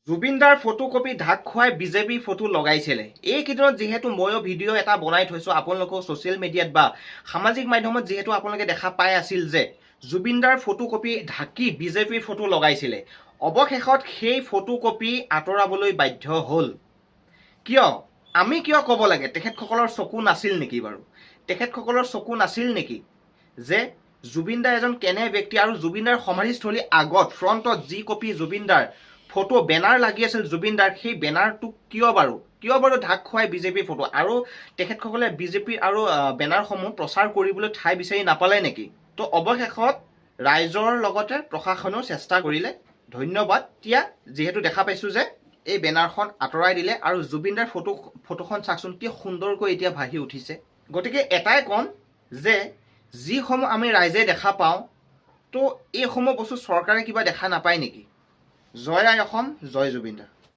জুবিনদাৰ ফটোকপি ঢাক খুৱাই বিজেপি ফটো লগাইছিলে। এইকেইদিনত যিহেতু ময়ো ভিডিঅ' এটা বনাই থৈছোঁ, আপোনালোকেও ছ'চিয়েল মিডিয়াত বা সামাজিক মাধ্যমত যিহেতু আপোনালোকে দেখা পাই আছিল যে জুবিনদাৰ ফটোকপি ঢাকি বিজেপিৰ ফটো লগাইছিলে। অৱশেষত সেই ফটোকপি আঁতৰাবলৈ বাধ্য হ'ল। কিয়? আমি কিয় ক'ব লাগে তেখেতসকলৰ চকু নাছিল নেকি বাৰু? তেখেতসকলৰ চকু নাছিল নেকি যে জুবিনদা এজন কেনে ব্যক্তি, আৰু জুবিনদাৰ সমাধিস্থলীৰ আগত ফ্ৰণ্টত যি কপি জুবিনদাৰ ফটো বেনাৰ লাগি আছিল জুবিনদাৰ, সেই বেনাৰটো কিয় বাৰু ঢাক খুৱাই বিজেপিৰ ফটো? আৰু তেখেতসকলে বিজেপিৰ আৰু বেনাৰসমূহ প্ৰচাৰ কৰিবলৈ ঠাই বিচাৰি নাপালে নেকি? তো অৱশেষত ৰাইজৰ লগতে প্ৰশাসনেও চেষ্টা কৰিলে। ধন্যবাদ। এতিয়া যিহেতু দেখা পাইছোঁ যে এই বেনাৰখন আঁতৰাই দিলে, আৰু জুবিনদাৰ ফটোখন চাওকচোন কি সুন্দৰকৈ এতিয়া ভাহি উঠিছে। গতিকে এটাই ক'ম যে যিসমূহ আমি ৰাইজে দেখা পাওঁ, তো এইসমূহ বস্তু চৰকাৰে কিবা দেখা নাপায় নেকি? জয় আই অসম, জয় জুবিনদা।